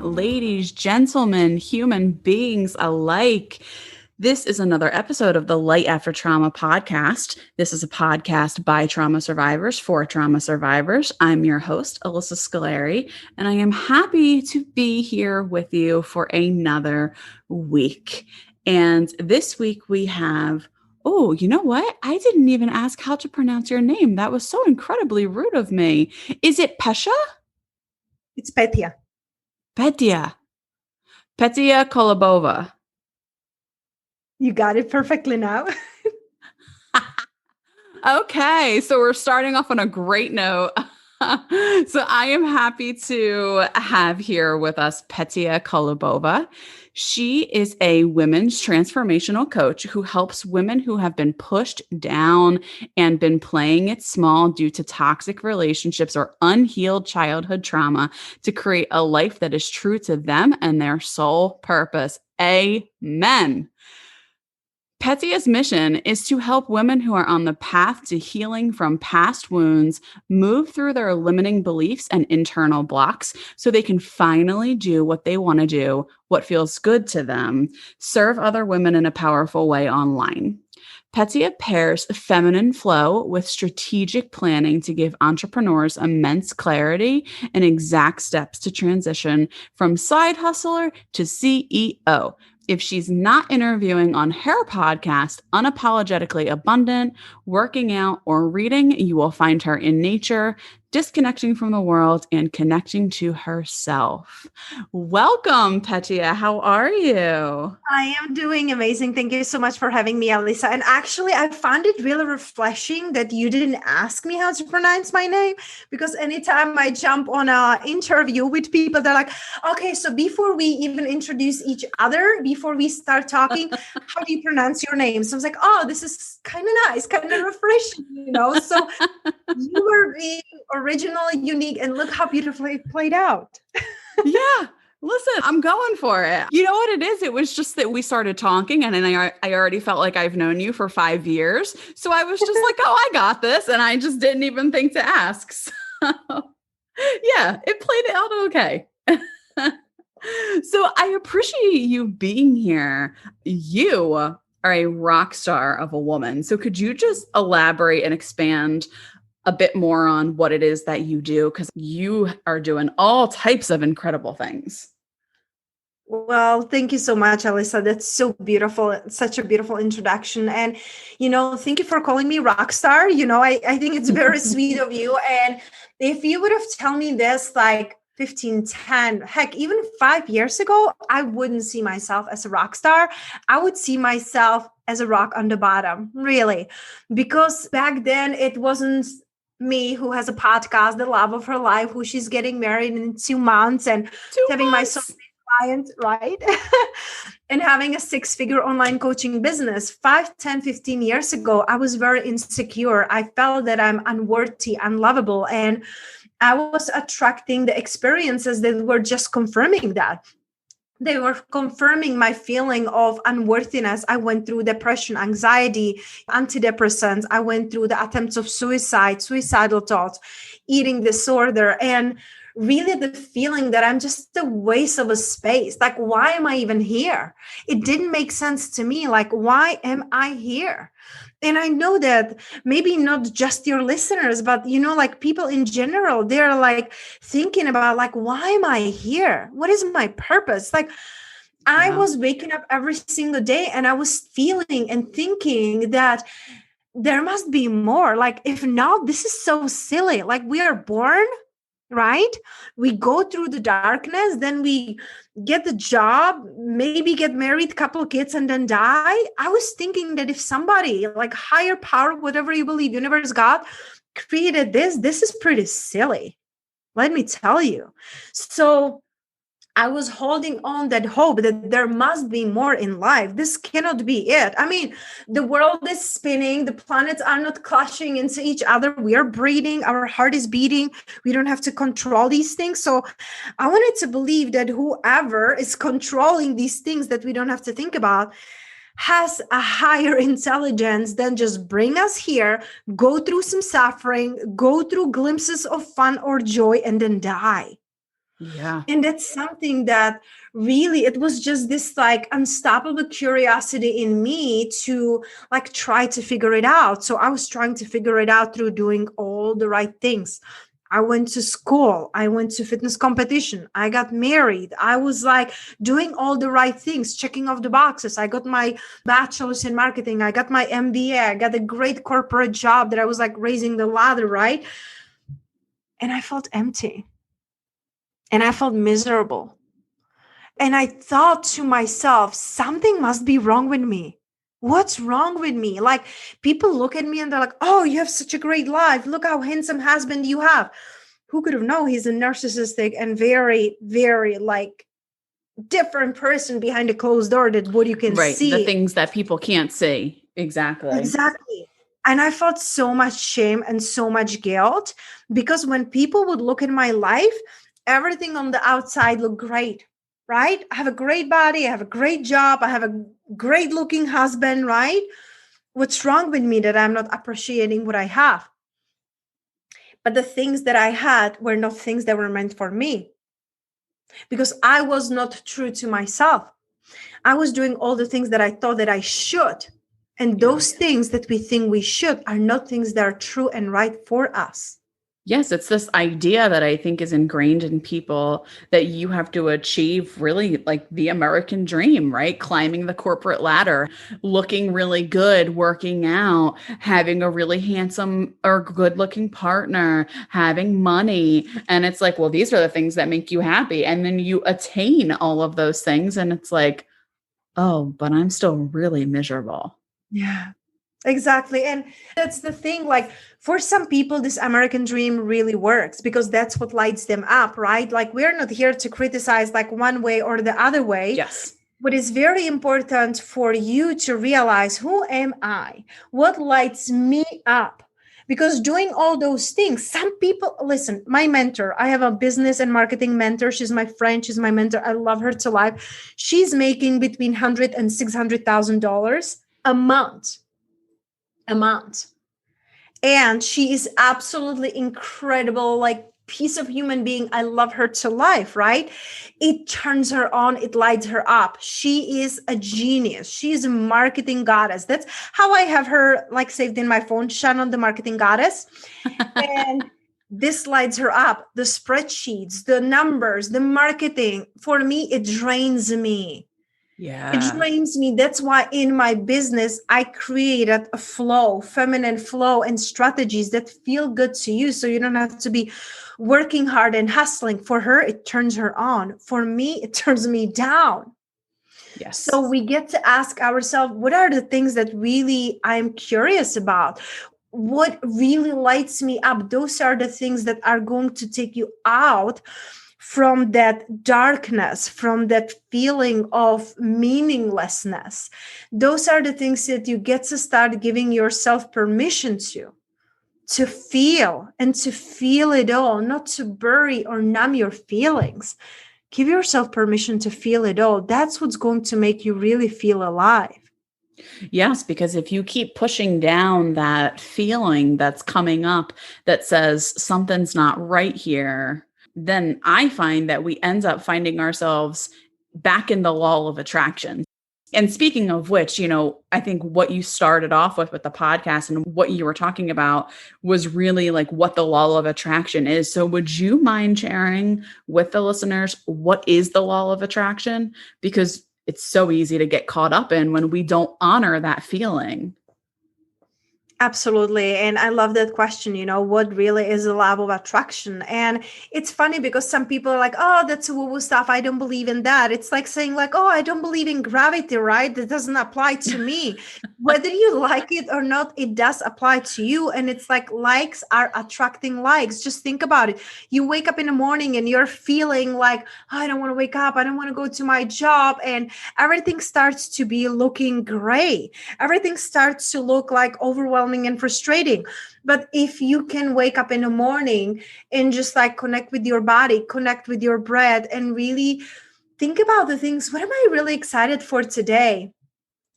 ladies, gentlemen, human beings alike. This is another episode of the Light After Trauma podcast. This is a podcast by trauma survivors for trauma survivors. I'm your host, Alyssa Scolari, and I am happy to be here with you for another week. And this week we have, oh, you know what? I didn't even ask how to pronounce your name. That was so incredibly rude of me. Is it Petia? It's Petia. Petia Kolibova. You got it perfectly now. Okay, so we're starting off on a great note. So I am happy to have here with us Petia Kolibova. She is a women's transformational coach who helps women who have been pushed down and been playing it small due to toxic relationships or unhealed childhood trauma to create a life that is true to them and their sole purpose. Amen. Petia's mission is to help women who are on the path to healing from past wounds move through their limiting beliefs and internal blocks so they can finally do what they want to do, what feels good to them, serve other women in a powerful way online. Petia pairs feminine flow with strategic planning to give entrepreneurs immense clarity and exact steps to transition from side hustler to CEO. If she's not interviewing on her podcast, Unapologetically Abundant, working out, or reading, you will find her in nature, disconnecting from the world and connecting to herself. Welcome, Petia. How are you? I am doing amazing. Thank you so much for having me, Alyssa. And actually, I found it really refreshing that you didn't ask me how to pronounce my name, because anytime I jump on an interview with people, they're like, okay, so before we even introduce each other, before we start talking, how do you pronounce your name? So I was like, oh, this is kind of nice, kind of refreshing, So you were being original, unique, and look how beautifully it played out. Yeah. Listen, I'm going for it. You know what it is? It was just that we started talking and then I already felt like I've known you for 5 years. So I was just like, oh, I got this. And I just didn't even think to ask. So yeah, it played out okay. So I appreciate you being here. You are a rock star of a woman. So could you just elaborate and expand a bit more on what it is that you do? Because you are doing all types of incredible things. Well, thank you so much, Alyssa. That's so beautiful. Such a beautiful introduction. And, thank you for calling me rock star. I think it's very sweet of you. And if you would have told me this like 15, 10, heck, even 5 years ago, I wouldn't see myself as a rock star. I would see myself as a rock on the bottom, really. Because back then it wasn't me who has a podcast, the love of her life, who she's getting married in 2 months and having my client, right? And having a 6-figure online coaching business. 5, 10, 15 years ago, I was very insecure. I felt that I'm unworthy, unlovable. And I was attracting the experiences that were just confirming that. They were confirming my feeling of unworthiness. I went through depression, anxiety, antidepressants. I went through the attempts of suicide, suicidal thoughts, eating disorder, and really the feeling that I'm just a waste of a space. Like, why am I even here? It didn't make sense to me. Like, why am I here? And I know that maybe not just your listeners, but, like people in general, they're like thinking about like, why am I here? What is my purpose? Like, I was waking up every single day and I was feeling and thinking that there must be more. Like, if not, this is so silly. Like, we are born, right? We go through the darkness, then we get the job, maybe get married, couple kids, and then die. I was thinking that if somebody like higher power, whatever you believe, universe, God, created this is pretty silly. Let me tell you. So I was holding on that hope that there must be more in life. This cannot be it. I mean, the world is spinning. The planets are not clashing into each other. We are breathing. Our heart is beating. We don't have to control these things. So I wanted to believe that whoever is controlling these things that we don't have to think about has a higher intelligence than just bring us here, go through some suffering, go through glimpses of fun or joy, and then die. Yeah. And that's something that really, it was just this like unstoppable curiosity in me to like try to figure it out. So I was trying to figure it out through doing all the right things. I went to school. I went to fitness competition. I got married. I was like doing all the right things, checking off the boxes. I got my bachelor's in marketing. I got my MBA. I got a great corporate job that I was like raising the ladder, right? And I felt empty and I felt miserable. And I thought to myself, something must be wrong with me. What's wrong with me? Like people look at me and they're like, oh, you have such a great life. Look how handsome husband you have. Who could have known he's a narcissistic and very, very like different person behind a closed door that what you can Right. The see. things that people can't see. Exactly. Exactly. And I felt so much shame and so much guilt because when people would look at my life, everything on the outside looked great, right? I have a great body. I have a great job. I have a great looking husband, right? What's wrong with me that I'm not appreciating what I have? But the things that I had were not things that were meant for me because I was not true to myself. I was doing all the things that I thought that I should. And Yeah. those things that we think we should are not things that are true and right for us. Yes, it's this idea that I think is ingrained in people that you have to achieve really like the American dream, right? Climbing the corporate ladder, looking really good, working out, having a really handsome or good looking partner, having money. And it's like, well, these are the things that make you happy. And then you attain all of those things. And it's like, oh, but I'm still really miserable. Yeah. Exactly. And that's the thing. Like for some people, this American dream really works because that's what lights them up, right? Like we're not here to criticize like one way or the other way. Yes. But it's very important for you to realize who am I? What lights me up? Because doing all those things, some people, listen, my mentor, I have a business and marketing mentor. She's my friend. She's my mentor. I love her to life. She's making between $100,000 and $600,000 a month. A month. And she is absolutely incredible, like piece of human being. I love her to life, right? It turns her on, it lights her up. She is a genius. She is a marketing goddess. That's how I have her like saved in my phone, Shannon the marketing goddess. And this lights her up. The spreadsheets, the numbers, the marketing, for me, it drains me. It Yeah. drains me. That's why in my business, I created a flow, feminine flow and strategies that feel good to you. So you don't have to be working hard and hustling. For her, it turns her on. For me, it turns me down. Yes. So we get to ask ourselves, what are the things that really I'm curious about? What really lights me up? Those are the things that are going to take you out from that darkness, from that feeling of meaninglessness. Those are the things that you get to start giving yourself permission to feel and to feel it all, not to bury or numb your feelings. Give yourself permission to feel it all. That's what's going to make you really feel alive. Yes, because if you keep pushing down that feeling that's coming up that says something's not right here, then I find that we end up finding ourselves back in the law of attraction. And speaking of which, I think what you started off with the podcast and what you were talking about was really like what the law of attraction is. So would you mind sharing with the listeners what is the law of attraction? Because it's so easy to get caught up in when we don't honor that feeling. Absolutely. And I love that question, what really is the law of attraction? And it's funny because some people are like, oh, that's woo-woo stuff. I don't believe in that. It's like saying like, oh, I don't believe in gravity, right? That doesn't apply to me. Whether you like it or not, it does apply to you. And it's like likes are attracting likes. Just think about it. You wake up in the morning and you're feeling like, oh, I don't want to wake up. I don't want to go to my job. And everything starts to be looking gray. Everything starts to look like overwhelming and frustrating. But if you can wake up in the morning and just like connect with your body, connect with your breath, and really think about the things, what am I really excited for today?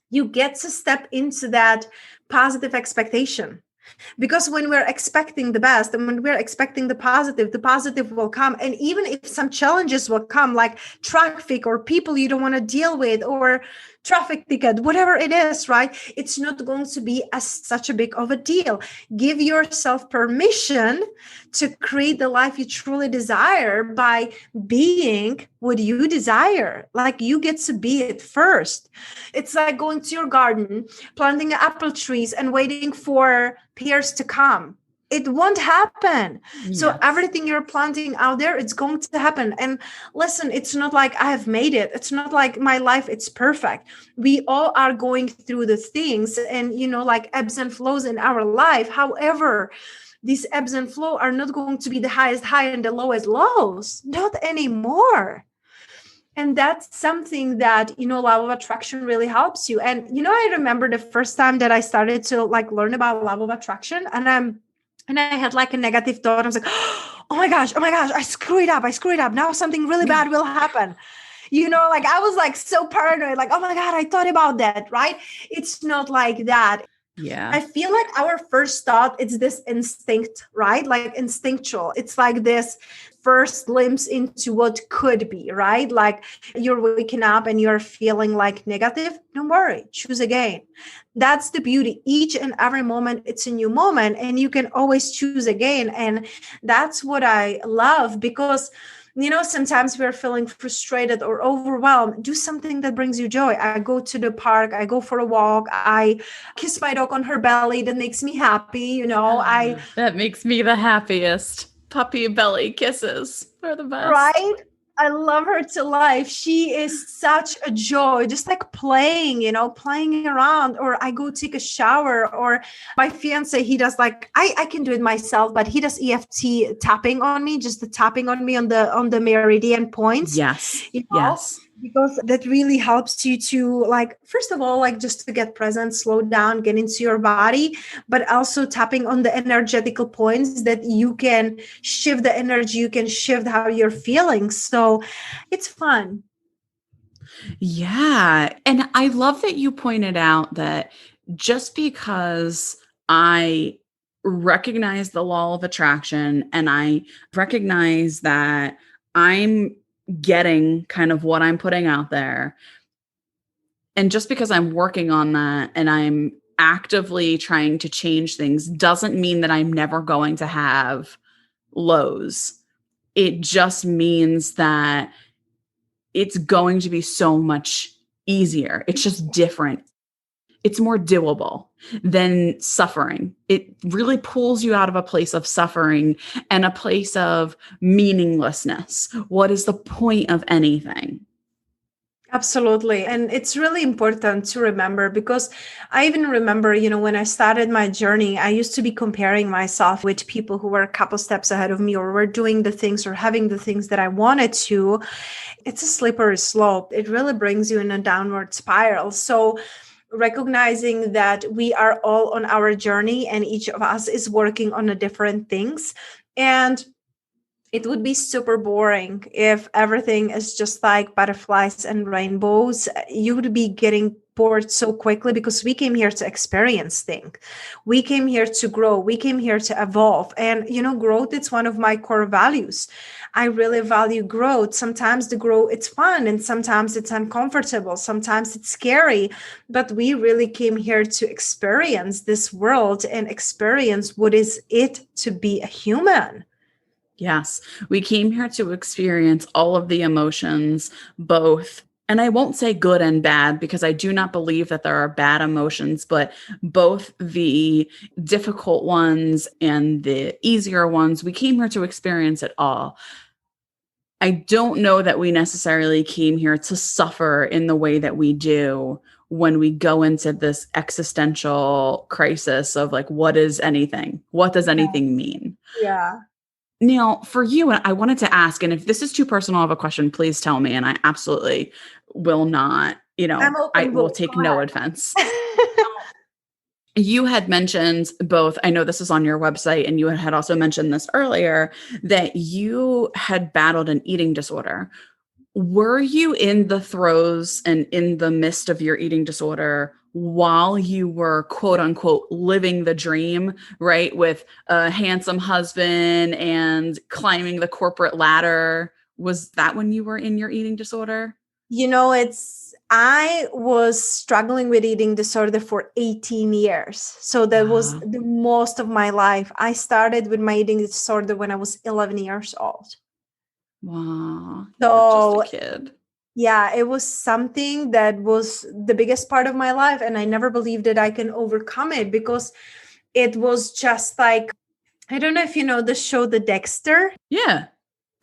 You get to step into that positive expectation. Because when we're expecting the best and when we're expecting the positive will come. And even if some challenges will come, like traffic or people you don't want to deal with or traffic ticket, whatever it is, right? It's not going to be such a big of a deal. Give yourself permission to create the life you truly desire by being what you desire. Like, you get to be it first. It's like going to your garden, planting apple trees and waiting for pears to come. It won't happen. Yes. So everything you're planting out there, it's going to happen. And listen, it's not like I have made it. It's not like my life, it's perfect. We all are going through the things and, like ebbs and flows in our life. However, these ebbs and flow are not going to be the highest high and the lowest lows. Not anymore. And that's something that, law of attraction really helps you. And, I remember the first time that I started to learn about law of attraction, and I had a negative thought. I was like, oh my gosh, I screw it up. Now something really bad will happen. I was so paranoid, oh my God, I thought about that, right? It's not like that. Yeah. I feel like our first thought, it's this instinct, right? Instinctual. It's this first glimpse into what could be, right? You're waking up and you're feeling negative. Don't worry, choose again. That's the beauty. Each and every moment, it's a new moment and you can always choose again. And that's what I love, because sometimes we're feeling frustrated or overwhelmed. Do something that brings you joy. I go to the park, I go for a walk, I kiss my dog on her belly. That makes me happy. That makes me the happiest. Puppy belly kisses are the best. Right? I love her to life. She is such a joy, just playing around. Or I go take a shower, or my fiance, he does I can do it myself, but he does EFT tapping on me, just the tapping on me on the meridian points. Yes. Yes. Because that really helps you to first of all, just to get present, slow down, get into your body, but also tapping on the energetical points that you can shift the energy, you can shift how you're feeling. So it's fun. Yeah. And I love that you pointed out that just because I recognize the law of attraction and I recognize that I'm getting kind of what I'm putting out there, and just because I'm working on that and I'm actively trying to change things, doesn't mean that I'm never going to have lows. It just means that it's going to be so much easier. It's just different. It's more doable than suffering. It really pulls you out of a place of suffering and a place of meaninglessness. What is the point of anything? Absolutely. And it's really important to remember, because I even remember, when I started my journey, I used to be comparing myself with people who were a couple steps ahead of me, or were doing the things or having the things that I wanted to. It's a slippery slope. It really brings you in a downward spiral. So recognizing that we are all on our journey and each of us is working on a different things. And it would be super boring if everything is just like butterflies and rainbows. You would be getting bored so quickly, because we came here to experience things. We came here to grow. We came here to evolve. And, growth, it's one of my core values. I really value growth. Sometimes the growth, it's fun, and sometimes it's uncomfortable. Sometimes it's scary, but we really came here to experience this world and experience what is it to be a human. Yes, we came here to experience all of the emotions, both, and I won't say good and bad, because I do not believe that there are bad emotions, but both the difficult ones and the easier ones. We came here to experience it all. I don't know that we necessarily came here to suffer in the way that we do when we go into this existential crisis of what is anything? What does anything mean? Yeah. Now, for you, I wanted to ask, and if this is too personal of a question, please tell me, and I absolutely will not, I will take no offense. You had mentioned both, I know this is on your website, and you had also mentioned this earlier, that you had battled an eating disorder. Were you in the throes and in the midst of your eating disorder while you were quote unquote living the dream, right? With a handsome husband and climbing the corporate ladder. Was that when you were in your eating disorder? I was struggling with eating disorder for 18 years. So that was Wow. the most of my life. I started with my eating disorder when I was 11 years old. Wow. You were just a So kid. yeah, it was something that was the biggest part of my life. And I never believed that I can overcome it because it was just like, I don't know if you know the show, The Dexter. Yeah.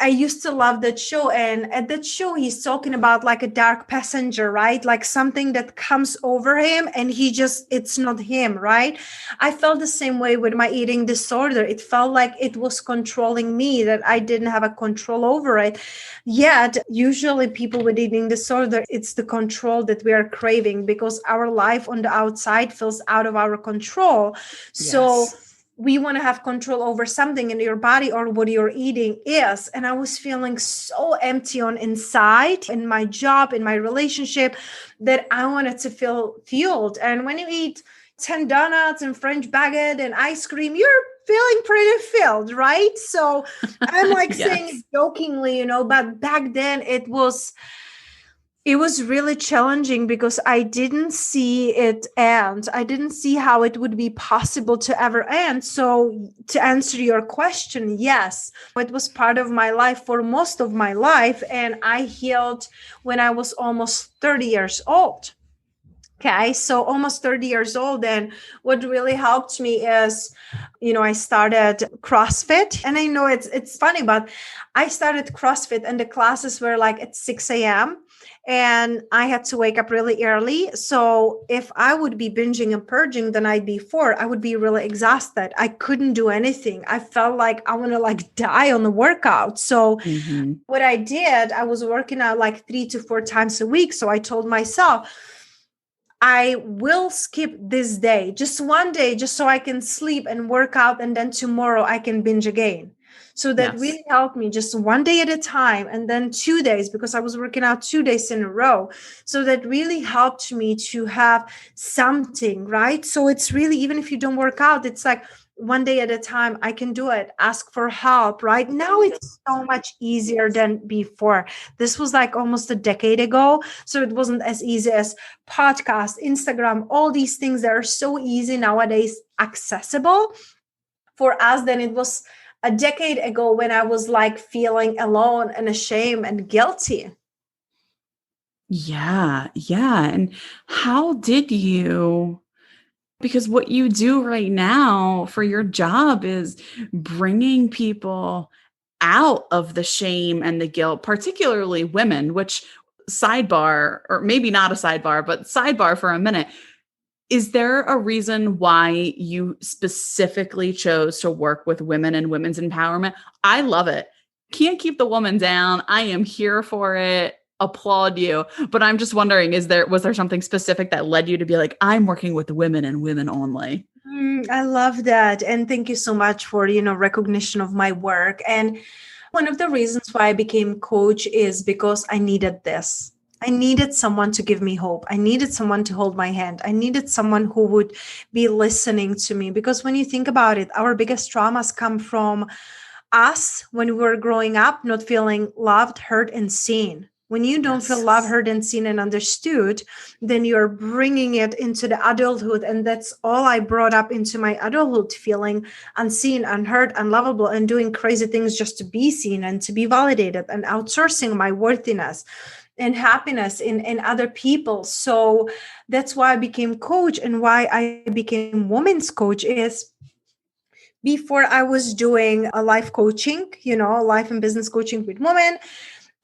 I used to love that show. And at that show, he's talking about like a dark passenger, right? Like something that comes over him and it's not him, right? I felt the same way with my eating disorder. It felt like it was controlling me, that I didn't have a control over it. Yet, usually people with eating disorder, it's the control that we are craving because our life on the outside feels out of our control. So, Yes. we want to have control over something in your body or what you're eating is. And I was feeling so empty on inside in my job, in my relationship, that I wanted to feel fueled. And when you eat 10 donuts and French baguette and ice cream, you're feeling pretty filled, right? So I'm like saying it Yes. jokingly, but back then it was really challenging because I didn't see it end. I didn't see how it would be possible to ever end. So, to answer your question, yes, it was part of my life for most of my life. And I healed when I was almost 30 years old. Okay, so almost 30 years old. And what really helped me is, I started CrossFit. And I know it's funny, but I started CrossFit and the classes were like at 6 a.m. And I had to wake up really early. So if I would be binging and purging the night before, I would be really exhausted. I couldn't do anything. I felt like I want to like die on the workout. So Mm-hmm. what I did, I was working out like 3 to 4 times a week. So I told myself, I will skip this day, just one day, just so I can sleep and work out. And then tomorrow I can binge again. So that Yes. really helped me, just one day at a time. And then 2 days, because I was working out 2 days in a row. So that really helped me to have something, right? So it's really, even if you don't work out, it's like one day at a time. I can do it. Ask for help, right? Now it's so much easier than before. This was like almost a decade ago. So it wasn't as easy as podcast, Instagram, all these things that are so easy nowadays, accessible for us, than it was a decade ago when I was like feeling alone and ashamed and guilty. Yeah. Yeah. And how did you? Because what you do right now for your job is bringing people out of the shame and the guilt, particularly women, which sidebar, or maybe not a sidebar, but sidebar for a minute. Is there a reason why you specifically chose to work with women and women's empowerment? I love it. Can't keep the woman down. I am here for it. Applaud you. But I'm just wondering, was there something specific that led you to be like, I'm working with women and women only? I love that. And thank you so much for, recognition of my work. And one of the reasons why I became coach is because I needed this. I needed someone to give me hope. I needed someone to hold my hand. I needed someone who would be listening to me. Because when you think about it, our biggest traumas come from us when we were growing up, not feeling loved, heard, and seen. When you don't feel Yes. loved, heard, and seen and understood, then you're bringing it into the adulthood. And that's all I brought up into my adulthood, feeling unseen, unheard, unlovable, and doing crazy things just to be seen and to be validated, and outsourcing my worthiness and happiness in other people. So that's why I became coach, and why I became women's coach is, before I was doing a life coaching, life and business coaching with women,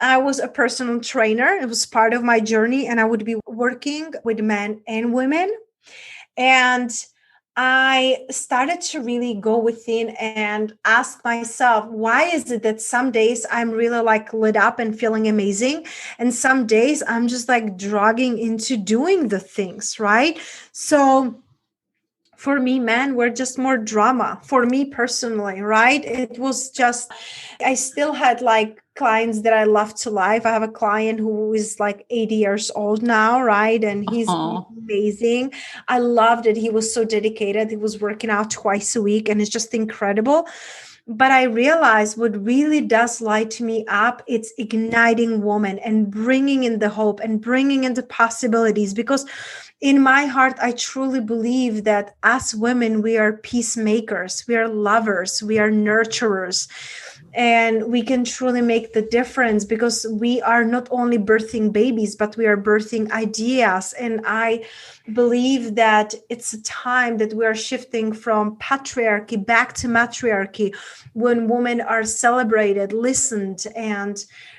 I was a personal trainer. It was part of my journey, and I would be working with men and women. And I started to really go within and ask myself, why is it that some days I'm really like lit up and feeling amazing, and some days I'm just like dragging into doing the things, right? So for me, men were just more drama for me personally, right? It was just, I still had like clients that I love to life. I have a client who is like 80 years old now, right? And he's Oh, amazing. I loved it. He was so dedicated. He was working out twice a week, and it's just incredible. But I realized what really does light me up, it's igniting woman and bringing in the hope and bringing in the possibilities. Because in my heart, I truly believe that as women, we are peacemakers, we are lovers, we are nurturers, and we can truly make the difference because we are not only birthing babies, but we are birthing ideas. And I believe that it's a time that we are shifting from patriarchy back to matriarchy, when women are celebrated, listened, and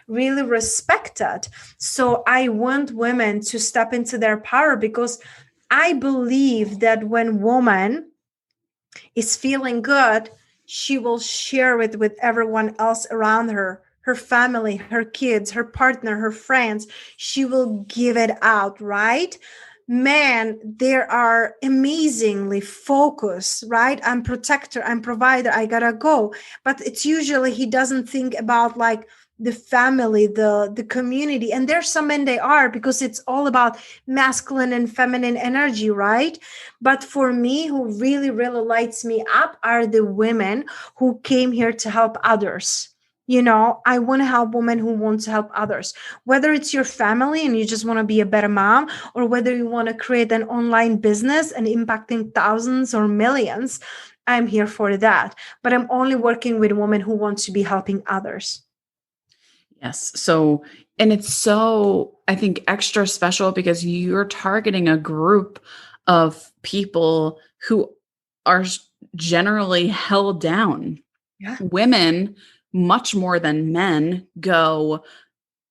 really respected. So I want women to step into their power, because I believe that when woman is feeling good, she will share it with everyone else around her, her family, her kids, her partner, her friends. She will give it out, right? Men, they are amazingly focused, right? I'm protector, I'm provider, I gotta go. But it's usually he doesn't think about like the family, the community. And there's some men they are, because it's all about masculine and feminine energy, right? But for me, who really, really lights me up are the women who came here to help others. You know, I want to help women who want to help others, whether it's your family and you just want to be a better mom, or whether you want to create an online business and impacting thousands or millions. I'm here for that. But I'm only working with women who want to be helping others. yes. So, and it's so, I think, extra special because you're targeting a group of people who are generally held down. Yeah. Women, much more than men, go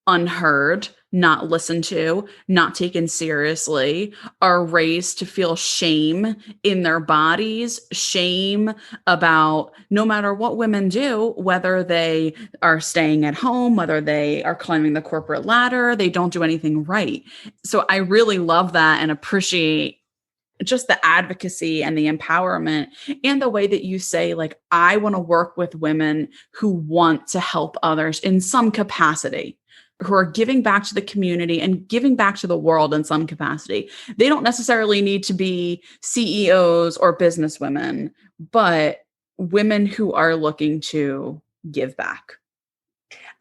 unheard, not listened to, not taken seriously, are raised to feel shame in their bodies, shame about no matter what women do, whether they are staying at home, whether they are climbing the corporate ladder, they don't do anything right. So I really love that and appreciate just the advocacy and the empowerment and the way that you say, like, I want to work with women who want to help others in some capacity, who are giving back to the community and giving back to the world in some capacity. They don't necessarily need to be CEOs or businesswomen, but women who are looking to give back.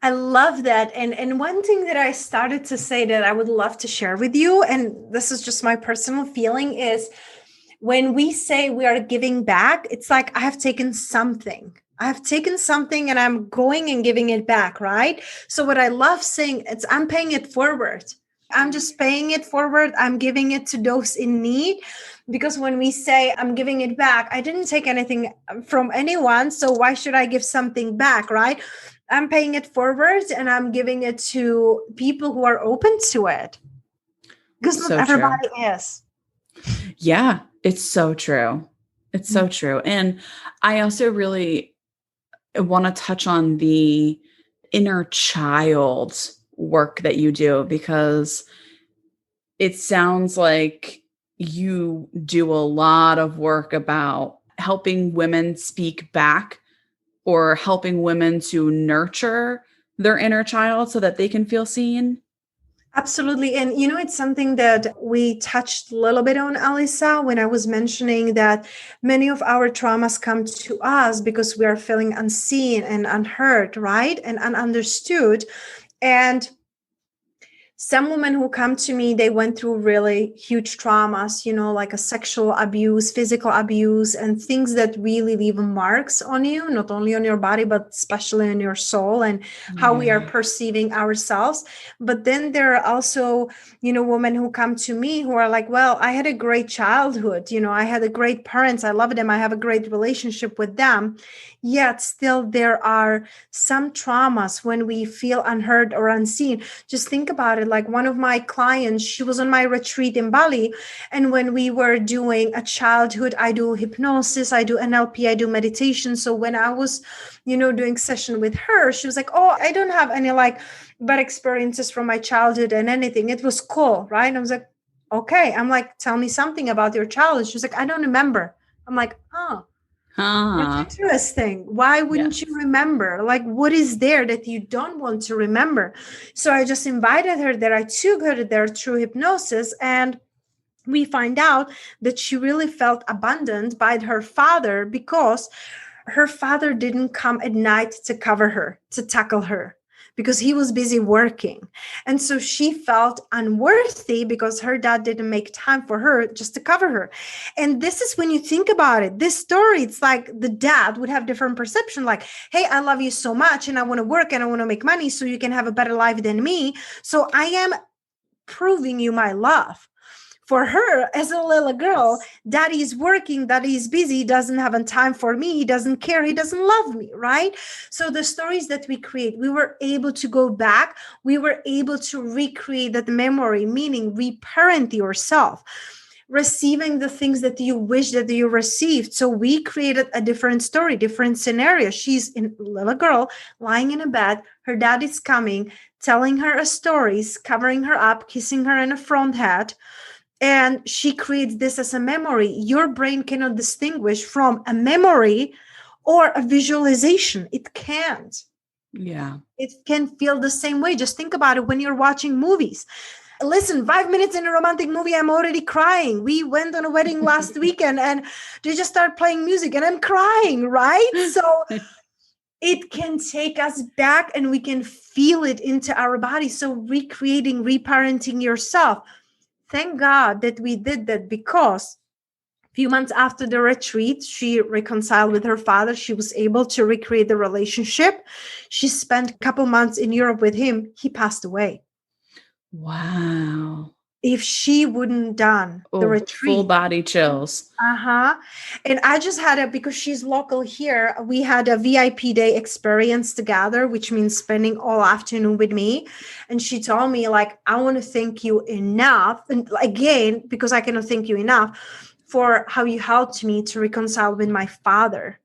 I love that. And one thing that I started to say that I would love to share with you, and this is just my personal feeling, is when we say we are giving back, it's like I have taken something. I have taken something and I'm going and giving it back, right? So what I love saying, it's I'm paying it forward. I'm just paying it forward. I'm giving it to those in need. Because when we say I'm giving it back, I didn't take anything from anyone. So why should I give something back, right? I'm paying it forward and I'm giving it to people who are open to it. Because not So true. everybody is. Yeah, it's so true. It's so true. And I also really want to touch on the inner child work that you do, because it sounds like you do a lot of work about helping women speak back or helping women to nurture their inner child so that they can feel seen. Absolutely. And you know, it's something that we touched a little bit on, Alyssa, when I was mentioning that many of our traumas come to us because we are feeling unseen and unheard, right? And ununderstood. And some women who come to me, they went through really huge traumas, you know, like a sexual abuse, physical abuse, and things that really leave marks on you, not only on your body, but especially on your soul and how we are Yeah. perceiving ourselves. But then there are also, you know, women who come to me who are like, well, I had a great childhood. You know, I had a great parents. I love them. I have a great relationship with them. Yet still there are some traumas when we feel unheard or unseen. Just think about it. Like one of my clients, she was on my retreat in Bali. And when we were doing a childhood, I do hypnosis, I do NLP, I do meditation. So when I was, you know, doing session with her, she was like, oh, I don't have any like bad experiences from my childhood and anything. It was cool, right? And I was like, okay. I'm like, tell me something about your childhood. She's like, I don't remember. I'm like, oh. That's Ah, interesting. Why wouldn't you yes. remember? Like, what is there that you don't want to remember? So I just invited her there. I took her there through hypnosis, and we find out that she really felt abandoned by her father because her father didn't come at night to cover her, to tackle her, because he was busy working. And so she felt unworthy because her dad didn't make time for her just to cover her. And this is when you think about it, this story, it's like the dad would have different perception, like, hey, I love you so much and I want to work and I want to make money so you can have a better life than me. So I am proving you my love. For her as a little girl, Yes. daddy is working, daddy is busy, he doesn't have time for me, he doesn't care, he doesn't love me, right? So the stories that we create, we were able to go back, we were able to recreate that memory, meaning reparent yourself, receiving the things that you wish that you received. So we created a different story, different scenario. She's a little girl lying in a bed, her dad is coming, telling her a stories, covering her up, kissing her in a front head, and she creates this as a memory. Your brain cannot distinguish from a memory or a visualization. It can't. Yeah. It can feel the same way. Just think about it when you're watching movies. Listen, 5 minutes in a romantic movie, I'm already crying. We went on a wedding last weekend and they just start playing music and I'm crying, right? So it can take us back and we can feel it into our body. So recreating, reparenting yourself. Thank God that we did that, because a few months after the retreat, she reconciled with her father. She was able to recreate the relationship. She spent a couple months in Europe with him. He passed away. Wow. If she wouldn't done the Oh, full retreat, body chills. uh-huh. And I just had a, because she's local here, we had a VIP day experience together, which means spending all afternoon with me. And she told me, like, I want to thank you enough. And again, because I cannot thank you enough for how you helped me to reconcile with my father.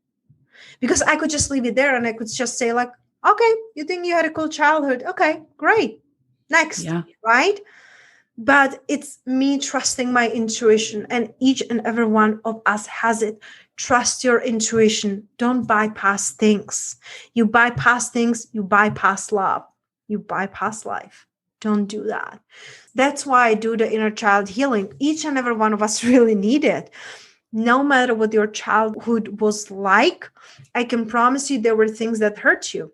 Because I could just leave it there and I could just say, like, okay, you think you had a cool childhood. Okay, great. Next, Yeah. right? But it's me trusting my intuition, and each and every one of us has it. Trust your intuition. Don't bypass things. You bypass things, you bypass love, you bypass life. Don't do that. That's why I do the inner child healing. Each and every one of us really need it. No matter what your childhood was like, I can promise you there were things that hurt you.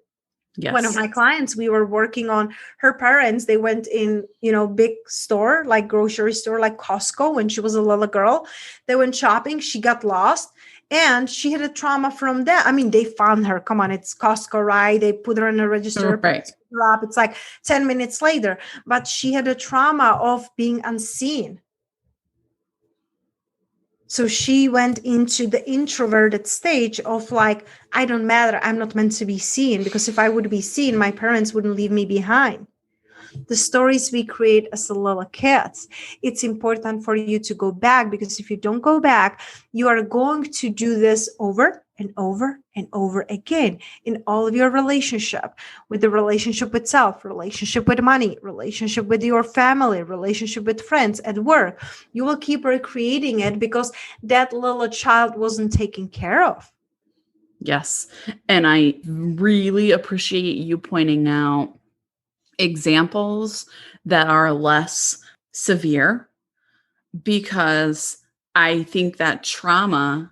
One of Yes. my clients, we were working on her parents. They went in, big store, like grocery store, like Costco, when she was a little girl. They went shopping. She got lost and she had a trauma from that. I mean, they found her. Come on, it's Costco, right? They put her in a register, Right. pick her up. It's like 10 minutes later, but she had a trauma of being unseen. So she went into the introverted stage of, like, I don't matter. I'm not meant to be seen, because if I would be seen, my parents wouldn't leave me behind. The stories we create as a little kids, it's important for you to go back, because if you don't go back, you are going to do this over and over and over again in all of your relationship, with the relationship with self, relationship with money, relationship with your family, relationship with friends, at work. You will keep recreating it because that little child wasn't taken care of. Yes. And I really appreciate you pointing out examples that are less severe, because I think that trauma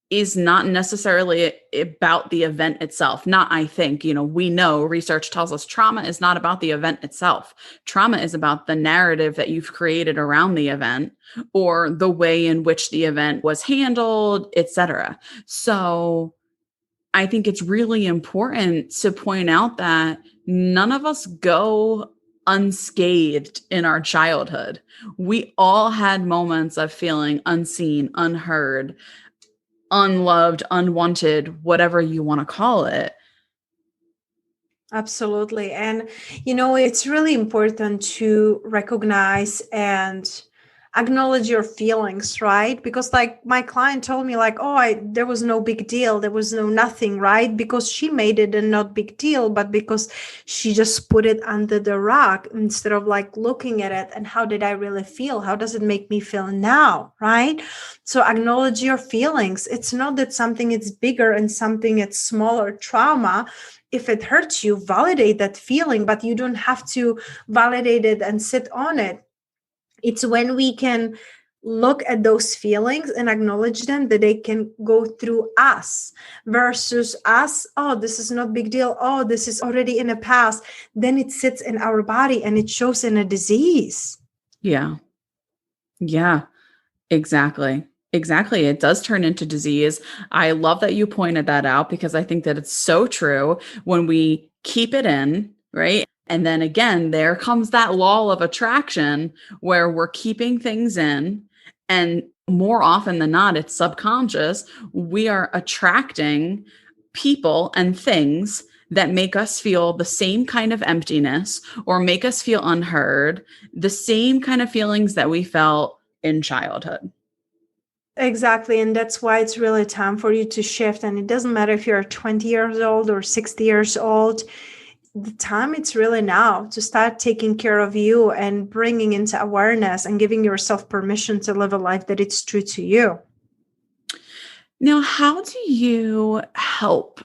is not necessarily about the event itself. Not, I think, we know research tells us trauma is not about the event itself. Trauma is about the narrative that you've created around the event, or the way in which the event was handled, etc. So I think it's really important to point out that none of us go unscathed in our childhood. We all had moments of feeling unseen, unheard, unloved, unwanted, whatever you want to call it. Absolutely. And, it's really important to recognize and acknowledge your feelings, right? Because like my client told me like, oh, there was no big deal. There was no nothing, right? Because she made it a not big deal, but because she just put it under the rug instead of like looking at it and how did I really feel? How does it make me feel now, right? So acknowledge your feelings. It's not that something is bigger and something it's smaller trauma. If it hurts you, validate that feeling, but you don't have to validate it and sit on it. It's when we can look at those feelings and acknowledge them that they can go through us versus us. Oh, this is not big deal. Oh, this is already in the past. Then it sits in our body and it shows in a disease. Yeah. Yeah, exactly. Exactly. It does turn into disease. I love that you pointed that out because I think that it's so true when we keep it in, right? And then again, there comes that law of attraction where we're keeping things in. And more often than not, it's subconscious. We are attracting people and things that make us feel the same kind of emptiness or make us feel unheard, the same kind of feelings that we felt in childhood. Exactly. And that's why it's really time for you to shift. And it doesn't matter if you're 20 years old or 60 years old. The time it's really now to start taking care of you and bringing into awareness and giving yourself permission to live a life that it's true to you. Now, how do you help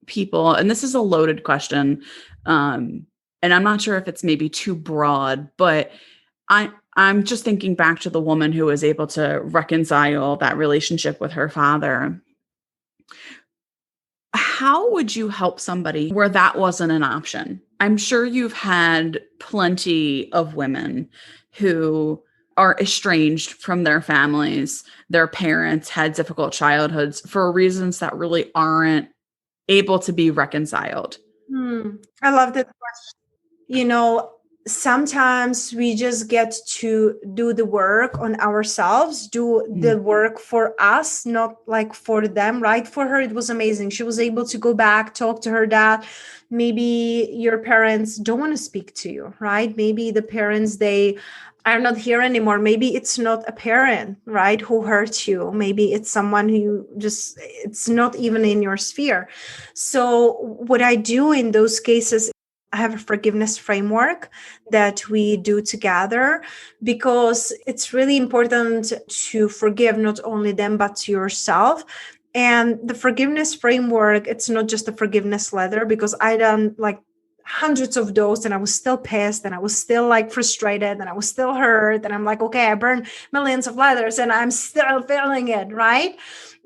people? And this is a loaded question. And I'm not sure if it's maybe too broad, but I'm just thinking back to the woman who was able to reconcile that relationship with her father. How would you help somebody where that wasn't an option? I'm sure you've had plenty of women who are estranged from their families. Their parents had difficult childhoods for reasons that really aren't able to be reconciled. I love that question. Sometimes we just get to do the work on ourselves, do the work for us, not like for them, right? For her, it was amazing. She was able to go back, talk to her dad. Maybe your parents don't want to speak to you, right? Maybe the parents, they are not here anymore. Maybe it's not a parent, right, who hurt you. Maybe it's someone who just, it's not even in your sphere. So what I do in those cases, I have a forgiveness framework that we do together because it's really important to forgive not only them, but to yourself. And the forgiveness framework, it's not just a forgiveness letter because I done like hundreds of those and I was still pissed and I was still like frustrated and I was still hurt. And I'm like, okay, I burned millions of letters and I'm still feeling it, right?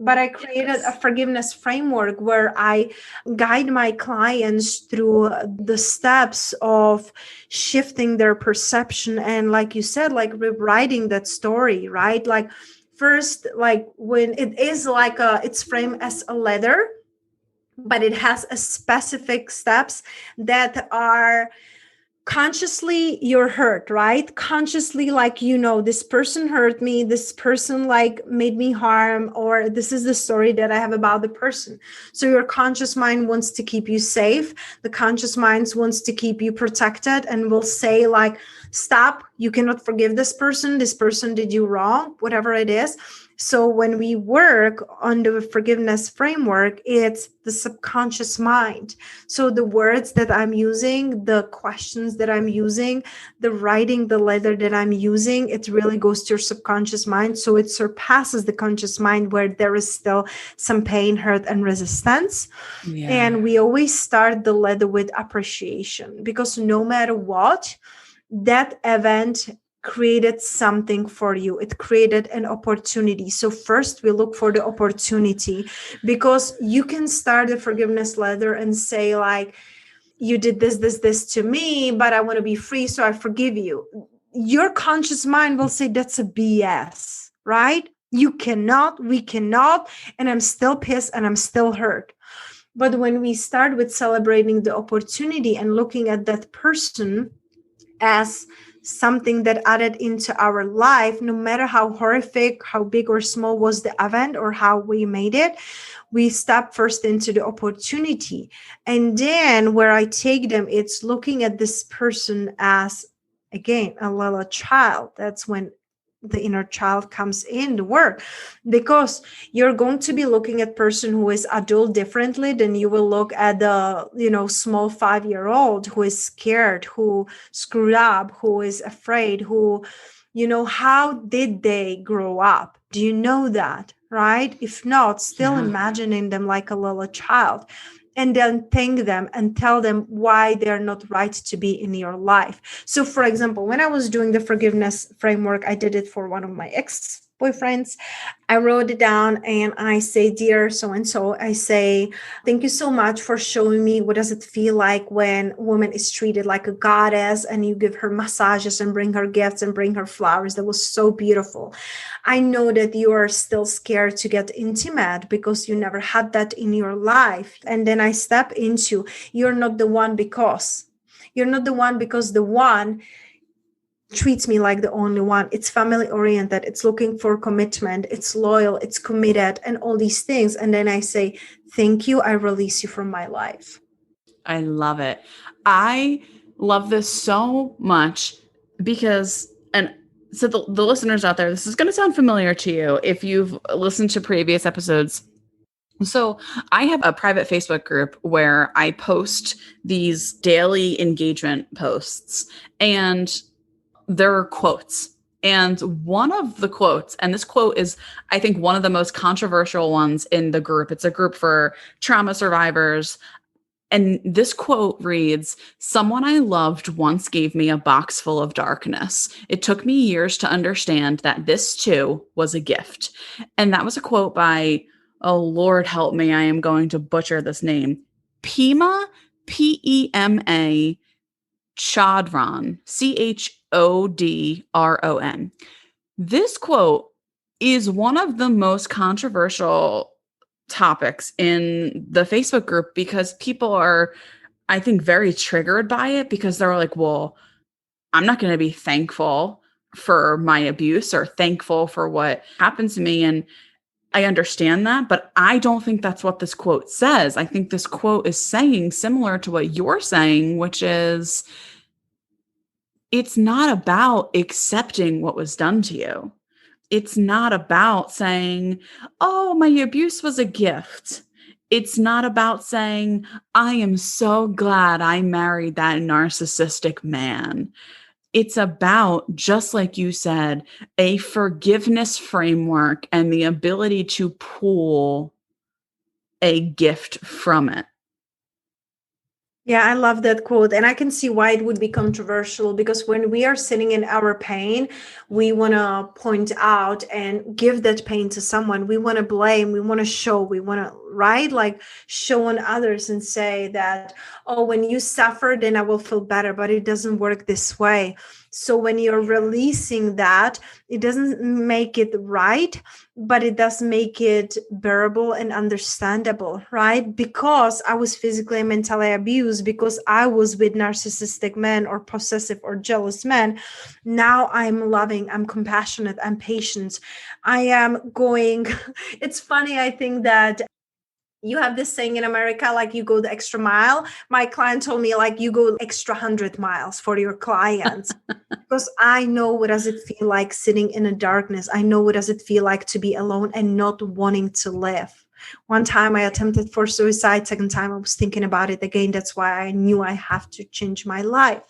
But I created a forgiveness framework where I guide my clients through the steps of shifting their perception. And like you said, like rewriting that story, right? Like first, like when it is like it's framed as a letter, but it has a specific steps that are consciously you're hurt, right? Consciously, like, this person hurt me, this person like made me harm, or this is the story that I have about the person. So your conscious mind wants to keep you safe. The conscious mind wants to keep you protected and will say like, stop, you cannot forgive this person did you wrong, whatever it is. So when we work on the forgiveness framework, it's the subconscious mind. So the words that I'm using, the questions that I'm using, the writing, the letter that I'm using, it really goes to your subconscious mind. So it surpasses the conscious mind where there is still some pain, hurt, and resistance. Yeah. And we always start the letter with appreciation because no matter what, that event created something for you. It created an opportunity. So first we look for the opportunity because you can start a forgiveness letter and say like, you did this to me, but I want to be free. So I forgive you. Your conscious mind will say that's a BS, right? You cannot, we cannot. And I'm still pissed and I'm still hurt. But when we start with celebrating the opportunity and looking at that person as something that added into our life, no matter how horrific, how big or small was the event or how we made it, we step first into the opportunity. And then where I take them, it's looking at this person as, again, a little child. That's when the inner child comes in the work, because you're going to be looking at person who is adult differently than you will look at the, small 5-year-old who is scared, who screwed up, who is afraid, who, how did they grow up? Do you know that? Right? If not, still imagining them like a little child, and then thank them and tell them why they're not right to be in your life. So, for example, when I was doing the forgiveness framework, I did it for one of my ex-boyfriends. I wrote it down and I say, dear so-and-so, I say, thank you so much for showing me what does it feel like when a woman is treated like a goddess and you give her massages and bring her gifts and bring her flowers. That was so beautiful. I know that you are still scared to get intimate because you never had that in your life. And then I step into, you're not the one because the one treats me like the only one. It's family oriented. It's looking for commitment. It's loyal. It's committed and all these things. And then I say, thank you. I release you from my life. I love it. I love this so much because, and so the listeners out there, this is going to sound familiar to you if you've listened to previous episodes. So I have a private Facebook group where I post these daily engagement posts, and there are quotes. And one of the quotes, and this quote is, I think, one of the most controversial ones in the group. It's a group for trauma survivors. And this quote reads, "Someone I loved once gave me a box full of darkness. It took me years to understand that this too was a gift." And that was a quote by, oh Lord help me, I am going to butcher this name, Pema, Pema Chodron, Chodron. This quote is one of the most controversial topics in the Facebook group because people are, I think, very triggered by it because they're like, well, I'm not going to be thankful for my abuse or thankful for what happened to me. And I understand that, but I don't think that's what this quote says. I think this quote is saying similar to what you're saying, which is, it's not about accepting what was done to you. It's not about saying, oh, my abuse was a gift. It's not about saying, I am so glad I married that narcissistic man. It's about, just like you said, a forgiveness framework and the ability to pull a gift from it. Yeah, I love that quote. And I can see why it would be controversial, because when we are sitting in our pain, we want to point out and give that pain to someone. We want to blame, we want to show, we want to, right? Like show on others and say that, oh, when you suffer, then I will feel better, but it doesn't work this way. So when you're releasing that, it doesn't make it right, but it does make it bearable and understandable, right? Because I was physically and mentally abused, because I was with narcissistic men or possessive or jealous men. Now I'm loving, I'm compassionate, I'm patient. I am going, it's funny, I think that you have this saying in America, like you go the extra mile. My client told me, like, you go extra 100 miles for your clients. Because I know what does it feel like sitting in a darkness. I know what does it feel like to be alone and not wanting to live. One time I attempted for suicide. Second time I was thinking about it again. That's why I knew I have to change my life.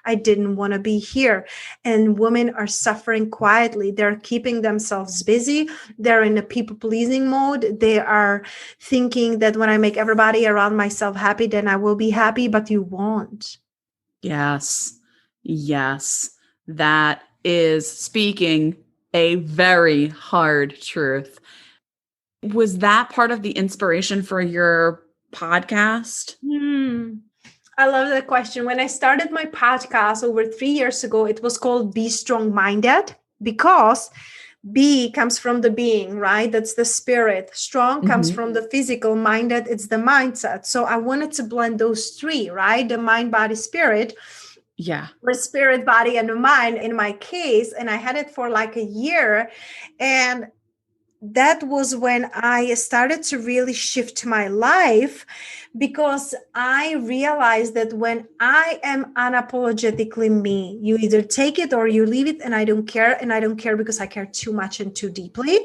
I didn't want to be here. And women are suffering quietly. They're keeping themselves busy. They're in a people-pleasing mode. They are thinking that when I make everybody around myself happy, then I will be happy, but you won't. Yes. Yes. That is speaking a very hard truth. Was that part of the inspiration for your podcast? I love that question. When I started my podcast over 3 years ago, it was called Be Strong Minded, because be comes from the being, right? That's the spirit. Strong comes from the physical. Minded, it's the mindset. So I wanted to blend those three, right? The mind, body, spirit. Yeah. The spirit, body, and the mind in my case. And I had it for like a year. And that was when I started to really shift my life, because I realized that when I am unapologetically me, you either take it or you leave it, and I don't care. And I don't care because I care too much and too deeply.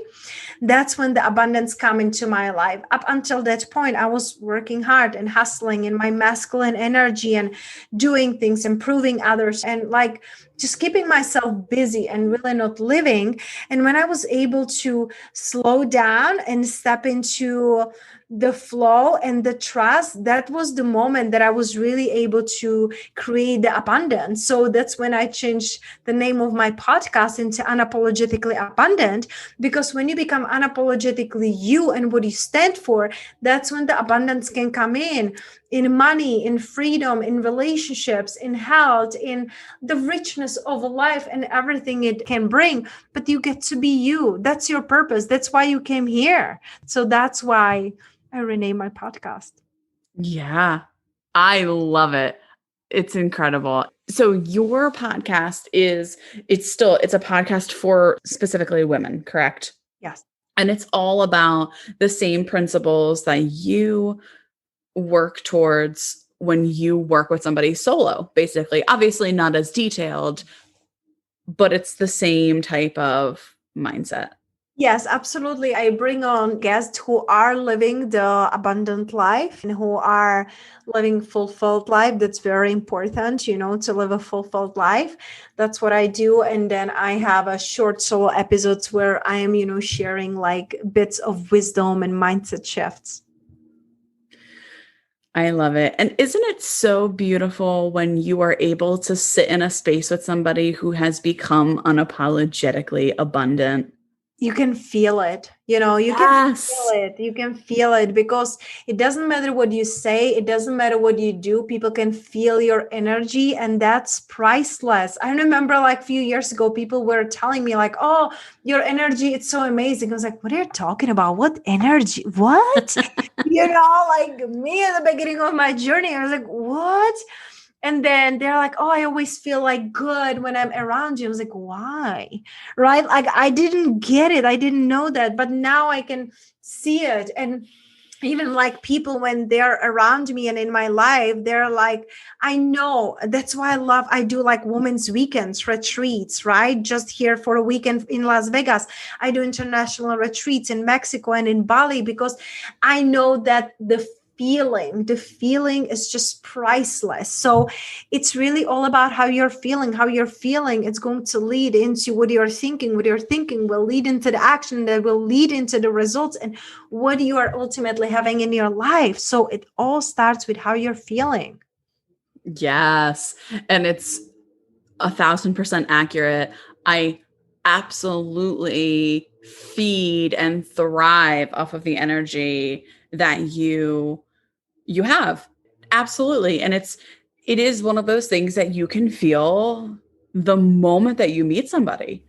That's when the abundance come into my life. Up until that point, I was working hard and hustling in my masculine energy and doing things, improving others, and like just keeping myself busy and really not living. And when I was able to slow down and step into the flow and the trust, that was the moment that I was really able to create the abundance. So that's when I changed the name of my podcast into Unapologetically Abundant, because when you become unapologetically you and what you stand for, that's when the abundance can come in money, in freedom, in relationships, in health, in the richness of life and everything it can bring. But you get to be you. That's your purpose. That's why you came here. So that's why I renamed my podcast. Yeah, I love it. It's incredible. So your podcast it's a podcast for specifically women, correct? Yes. And it's all about the same principles that you work towards when you work with somebody solo, basically. Obviously not as detailed, but it's the same type of mindset. Yes, absolutely. I bring on guests who are living the abundant life and who are living fulfilled life. That's very important, to live a fulfilled life. That's what I do. And then I have a short solo episodes where I am, sharing like bits of wisdom and mindset shifts. I love it. And isn't it so beautiful when you are able to sit in a space with somebody who has become unapologetically abundant? You can feel it, you can feel Yes. it. You can feel it because it doesn't matter what you say. It doesn't matter what you do. People can feel your energy, and that's priceless. I remember like a few years ago, people were telling me like, oh, your energy, it's so amazing. I was like, what are you talking about? What energy? What? Like me at the beginning of my journey, I was like, what? And then they're like, oh, I always feel like good when I'm around you. I was like, why? Right? Like, I didn't get it. I didn't know that. But now I can see it. And even like people, when they're around me and in my life, they're like, I know. That's why I do like women's weekends, retreats, right? Just here for a weekend in Las Vegas. I do international retreats in Mexico and in Bali, because I know that the feeling is just priceless. So it's really all about how you're feeling. It's going to lead into what you're thinking will lead into the action that will lead into the results and what you are ultimately having in your life. So it all starts with how you're feeling. Yes. And it's 1,000% accurate. I absolutely feed and thrive off of the energy that you have. Absolutely. And it is one of those things that you can feel the moment that you meet somebody,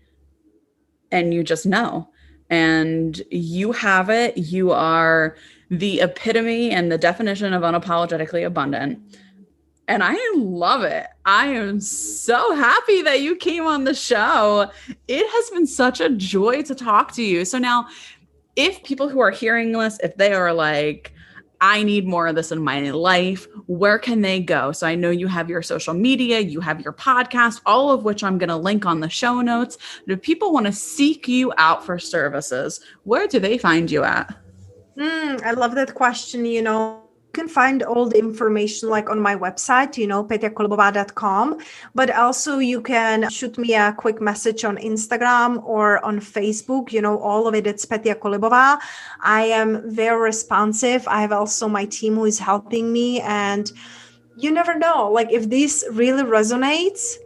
and you just know. And you have it. You are the epitome and the definition of unapologetically abundant. And I love it. I am so happy that you came on the show. It has been such a joy to talk to you. So now, if people who are hearing this, if they are like, I need more of this in my life, where can they go? So I know you have your social media, you have your podcast, all of which I'm going to link on the show notes. But if people want to seek you out for services, where do they find you at? I love that question. You can find all the information like on my website, petiakolibova.com, but also you can shoot me a quick message on Instagram or on Facebook, all of it, it's Petia Kolibova. I am very responsive. I have also my team who is helping me, and you never know, like if this really resonates.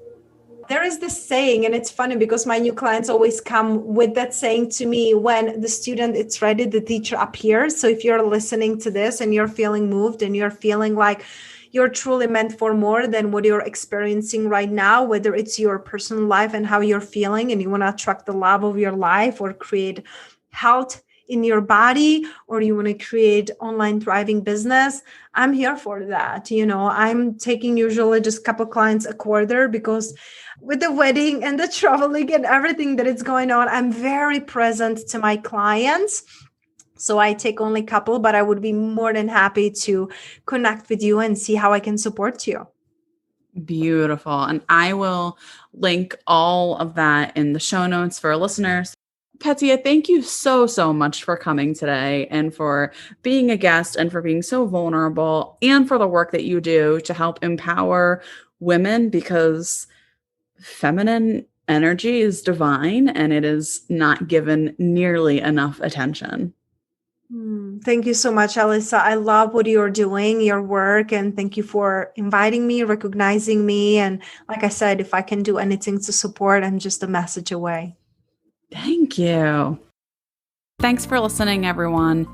There is this saying, and it's funny because my new clients always come with that saying to me: when the student is ready, the teacher appears. So if you're listening to this and you're feeling moved and you're feeling like you're truly meant for more than what you're experiencing right now, whether it's your personal life and how you're feeling and you want to attract the love of your life or create health in your body, or you want to create online thriving business, I'm here for that. I'm taking usually just a couple clients a quarter, because with the wedding and the traveling and everything that is going on, I'm very present to my clients. So I take only a couple, but I would be more than happy to connect with you and see how I can support you. Beautiful. And I will link all of that in the show notes for listeners. Petia, thank you so, so much for coming today and for being a guest and for being so vulnerable and for the work that you do to help empower women, because feminine energy is divine and it is not given nearly enough attention. Thank you so much, Alyssa. I love what you're doing, your work, and thank you for inviting me, recognizing me. And like I said, if I can do anything to support, I'm just a message away. Thank you. Thanks for listening, everyone.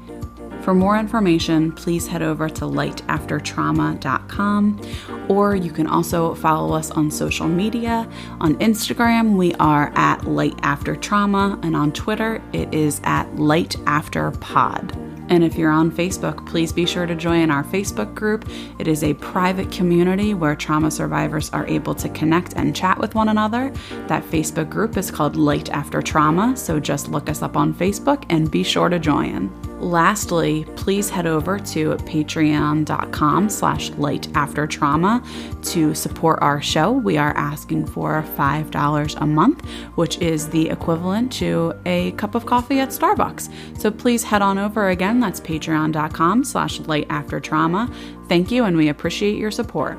For more information, please head over to lightaftertrauma.com, or you can also follow us on social media. On Instagram, we are at lightaftertrauma, and on Twitter, it is at lightafterpod. And if you're on Facebook, please be sure to join our Facebook group. It is a private community where trauma survivors are able to connect and chat with one another. That Facebook group is called Light After Trauma, so just look us up on Facebook and be sure to join. Lastly, please head over to patreon.com/lightaftertrauma to support our show. We are asking for $5 a month, which is the equivalent to a cup of coffee at Starbucks. So please head on over again. That's patreon.com/lightaftertrauma. Thank you, and we appreciate your support.